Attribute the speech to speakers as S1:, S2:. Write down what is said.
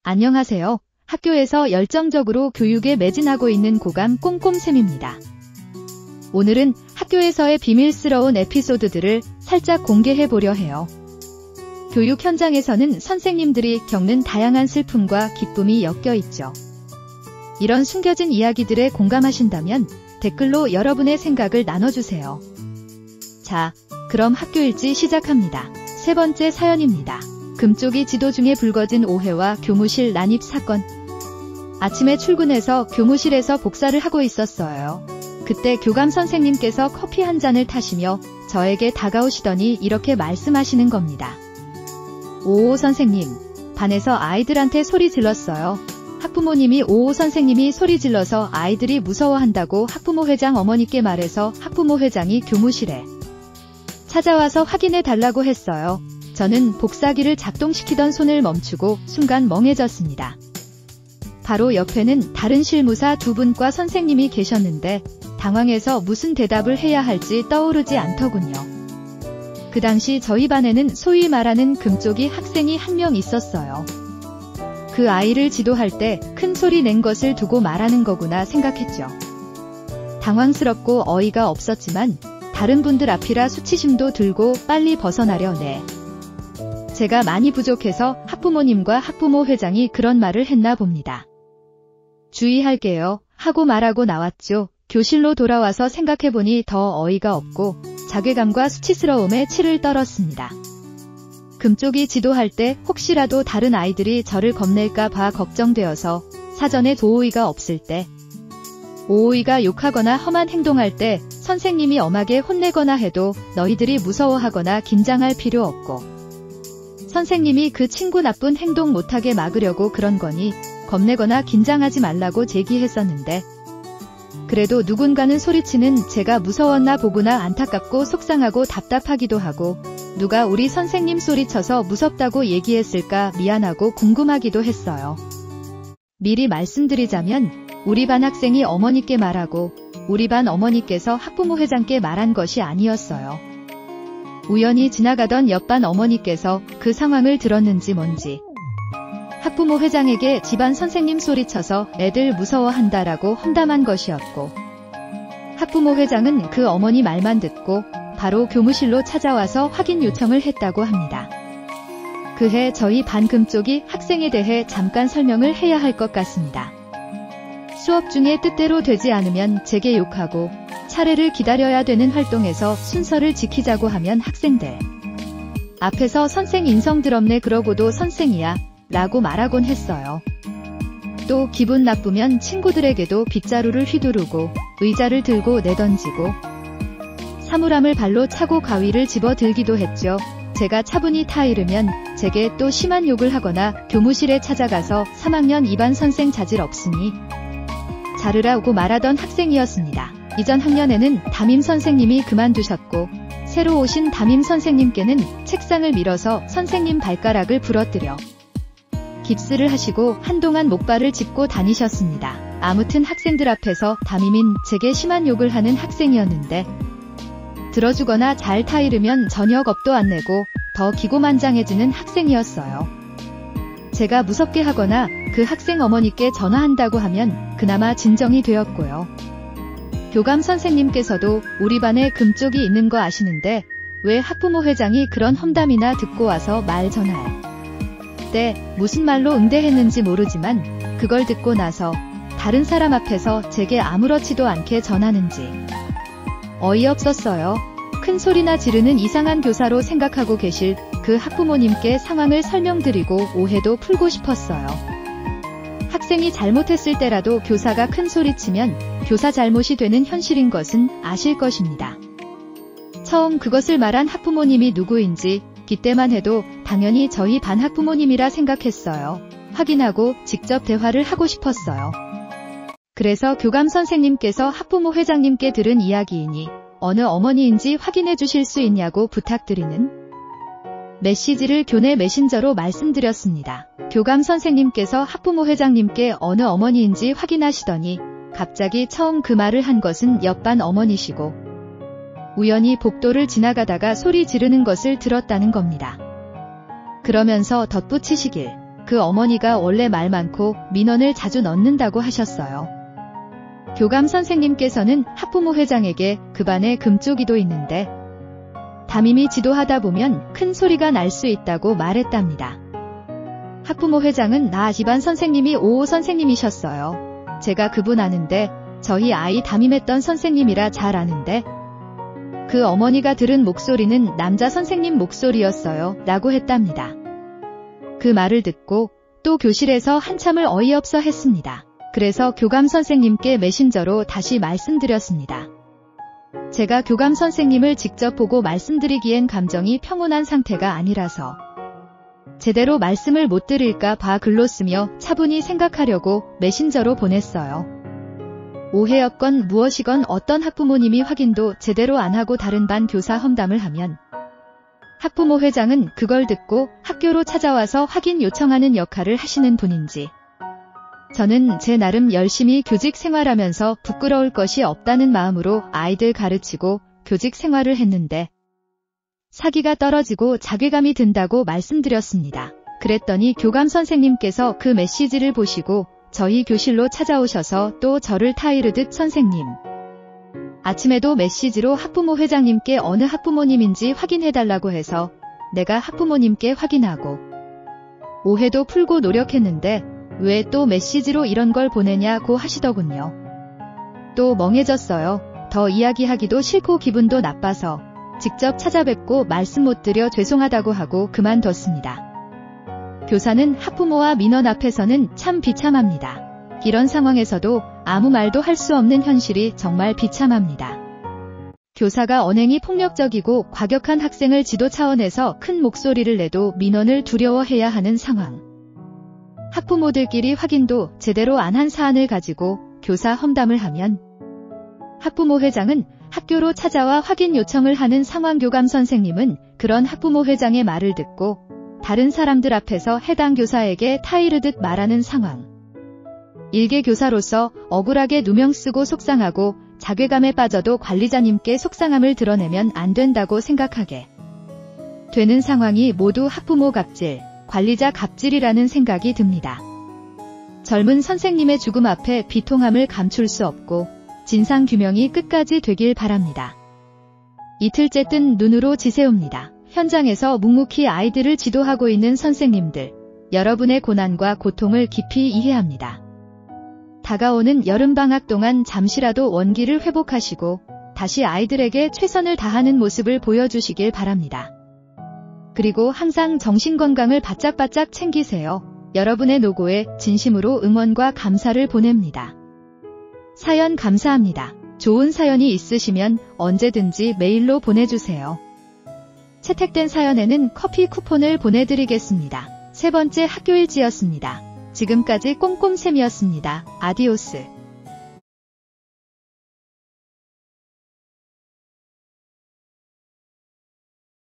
S1: 안녕하세요. 학교에서 열정적으로 교육에 매진하고 있는 고감 꼼꼼쌤입니다. 오늘은 학교에서의 비밀스러운 에피소드들을 살짝 공개해보려 해요. 교육 현장에서는 선생님들이 겪는 다양한 슬픔과 기쁨이 엮여 있죠. 이런 숨겨진 이야기들에 공감하신다면 댓글로 여러분의 생각을 나눠주세요. 자, 그럼 학교일지 시작합니다. 세 번째 사연입니다. 금쪽이 지도 중에 불거진 오해와 교무실 난입 사건. 아침에 출근해서 교무실에서 복사를 하고 있었어요. 그때 교감 선생님께서 커피 한 잔을 타시며 저에게 다가오시더니 이렇게 말씀하시는 겁니다. 오오 선생님, 반에서 아이들한테 소리 질렀어요. 학부모님이 오오 선생님이 소리 질러서 아이들이 무서워한다고 학부모회장 어머니께 말해서 학부모회장이 교무실에 찾아와서 확인해 달라고 했어요. 저는 복사기를 작동시키던 손을 멈추고 순간 멍해졌습니다. 바로 옆에는 다른 실무사 두 분과 선생님이 계셨는데 당황해서 무슨 대답을 해야 할지 떠오르지 않더군요. 그 당시 저희 반에는 소위 말하는 금쪽이 학생이 한 명 있었어요. 그 아이를 지도할 때 큰 소리 낸 것을 두고 말하는 거구나 생각했죠. 당황스럽고 어이가 없었지만 다른 분들 앞이라 수치심도 들고 빨리 벗어나려 제가 많이 부족해서 학부모님과 학부모회장이 그런 말을 했나 봅니다. 주의할게요 하고 말하고 나왔죠. 교실로 돌아와서 생각해보니 더 어이가 없고 자괴감과 수치스러움에 치를 떨었습니다. 금쪽이 지도할 때 혹시라도 다른 아이들이 저를 겁낼까 봐 걱정되어서 사전에 도우이가 없을 때, 오오이가 욕하거나 험한 행동할 때 선생님이 엄하게 혼내거나 해도 너희들이 무서워하거나 긴장할 필요 없고 선생님이 그 친구 나쁜 행동 못하게 막으려고 그런 거니 겁내거나 긴장하지 말라고 제기했었는데 그래도 누군가는 소리치는 제가 무서웠나 보구나 안타깝고 속상하고 답답하기도 하고 누가 우리 선생님 소리쳐서 무섭다고 얘기했을까 미안하고 궁금하기도 했어요. 미리 말씀드리자면 우리 반 학생이 어머니께 말하고 우리 반 어머니께서 학부모회장께 말한 것이 아니었어요. 우연히 지나가던 옆반 어머니께서 그 상황을 들었는지 뭔지 학부모 회장에게 집안 선생님 소리쳐서 애들 무서워한다라고 험담한 것이었고 학부모 회장은 그 어머니 말만 듣고 바로 교무실로 찾아와서 확인 요청을 했다고 합니다. 그해 저희 반 금쪽이 학생에 대해 잠깐 설명을 해야 할 것 같습니다. 수업 중에 뜻대로 되지 않으면 제게 욕하고 차례를 기다려야 되는 활동에서 순서를 지키자고 하면 학생들 앞에서 선생 인성 드럽네 그러고도 선생이야 라고 말하곤 했어요. 또 기분 나쁘면 친구들에게도 빗자루를 휘두르고 의자를 들고 내던지고 사물함을 발로 차고 가위를 집어들기도 했죠. 제가 차분히 타이르면 제게 또 심한 욕을 하거나 교무실에 찾아가서 3학년 2반 선생 자질 없으니 자르라고 말하던 학생이었습니다. 이전 학년에는 담임 선생님이 그만두셨고 새로 오신 담임 선생님께는 책상을 밀어서 선생님 발가락을 부러뜨려 깁스를 하시고 한동안 목발을 짚고 다니셨습니다. 아무튼 학생들 앞에서 담임인 제게 심한 욕을 하는 학생이었는데 들어주거나 잘 타이르면 전혀 겁도 안 내고 더 기고만장해지는 학생이었어요. 제가 무섭게 하거나 그 학생 어머니께 전화한다고 하면 그나마 진정이 되었고요. 교감 선생님께서도 우리 반에 금쪽이 있는 거 아시는데 왜 학부모 회장이 그런 험담이나 듣고 와서 말 전할 때 무슨 말로 응대했는지 모르지만 그걸 듣고 나서 다른 사람 앞에서 제게 아무렇지도 않게 전하는지 어이없었어요. 큰 소리나 지르는 이상한 교사로 생각하고 계실 그 학부모님께 상황을 설명드리고 오해도 풀고 싶었어요. 학생이 잘못했을 때라도 교사가 큰 소리치면 교사 잘못이 되는 현실인 것은 아실 것입니다. 처음 그것을 말한 학부모님이 누구인지 그때만 해도 당연히 저희 반 학부모님이라 생각했어요. 확인하고 직접 대화를 하고 싶었어요. 그래서 교감 선생님께서 학부모 회장님께 들은 이야기이니 어느 어머니인지 확인해 주실 수 있냐고 부탁드리는 메시지를 교내 메신저로 말씀드렸습니다. 교감 선생님께서 학부모 회장님께 어느 어머니인지 확인하시더니 갑자기 처음 그 말을 한 것은 옆반 어머니시고 우연히 복도를 지나가다가 소리 지르는 것을 들었다는 겁니다. 그러면서 덧붙이시길 그 그 어머니가 원래 말 많고 민원을 자주 넣는다고 하셨어요. 교감 선생님께서는 학부모 회장에게 그 반에 금쪽이도 있는데 담임이 지도하다 보면 큰 소리가 날 수 있다고 말했답니다. 학부모 회장은 나 집안 선생님이 5호 선생님이셨어요. 제가 그분 아는데 저희 아이 담임했던 선생님이라 잘 아는데 그 어머니가 들은 목소리는 남자 선생님 목소리였어요. 라고 했답니다. 그 말을 듣고 또 교실에서 한참을 어이없어 했습니다. 그래서 교감 선생님께 메신저로 다시 말씀드렸습니다. 제가 교감 선생님을 직접 보고 말씀드리기엔 감정이 평온한 상태가 아니라서 제대로 말씀을 못 드릴까 봐 글로 쓰며 차분히 생각하려고 메신저로 보냈어요. 오해였건 무엇이건 어떤 학부모님이 확인도 제대로 안 하고 다른 반 교사 험담을 하면 학부모 회장은 그걸 듣고 학교로 찾아와서 확인 요청하는 역할을 하시는 분인지 저는 제 나름 열심히 교직 생활하면서 부끄러울 것이 없다는 마음으로 아이들 가르치고 교직 생활을 했는데 사기가 떨어지고 자괴감이 든다고 말씀드렸습니다. 그랬더니 교감 선생님께서 그 메시지를 보시고 저희 교실로 찾아오셔서 또 저를 타이르듯 선생님, 아침에도 메시지로 학부모 회장님께 어느 학부모님인지 확인해달라고 해서 내가 학부모님께 확인하고 오해도 풀고 노력했는데 왜 또 메시지로 이런 걸 보내냐고 하시더군요. 또 멍해졌어요. 더 이야기하기도 싫고 기분도 나빠서 직접 찾아뵙고 말씀 못 드려 죄송하다고 하고 그만뒀습니다. 교사는 학부모와 민원 앞에서는 참 비참합니다. 이런 상황에서도 아무 말도 할 수 없는 현실이 정말 비참합니다. 교사가 언행이 폭력적이고 과격한 학생을 지도 차원에서 큰 목소리를 내도 민원을 두려워해야 하는 상황. 학부모들끼리 확인도 제대로 안 한 사안을 가지고 교사 험담을 하면 학부모 회장은 학교로 찾아와 확인 요청을 하는 상황. 교감 선생님은 그런 학부모 회장의 말을 듣고 다른 사람들 앞에서 해당 교사에게 타이르듯 말하는 상황. 일개 교사로서 억울하게 누명 쓰고 속상하고 자괴감에 빠져도 관리자님께 속상함을 드러내면 안 된다고 생각하게 되는 상황이 모두 학부모 갑질, 관리자 갑질이라는 생각이 듭니다. 젊은 선생님의 죽음 앞에 비통함을 감출 수 없고 진상규명이 끝까지 되길 바랍니다. 이틀째 뜬 눈으로 지새웁니다. 현장에서 묵묵히 아이들을 지도하고 있는 선생님들, 여러분의 고난과 고통을 깊이 이해합니다. 다가오는 여름방학 동안 잠시라도 원기를 회복하시고 다시 아이들에게 최선을 다하는 모습을 보여주시길 바랍니다. 그리고 항상 정신건강을 바짝바짝 챙기세요. 여러분의 노고에 진심으로 응원과 감사를 보냅니다. 사연 감사합니다. 좋은 사연이 있으시면 언제든지 메일로 보내주세요. 채택된 사연에는 커피 쿠폰을 보내드리겠습니다. 세 번째 학교일지였습니다. 지금까지 꼼꼼쌤이었습니다. 아디오스.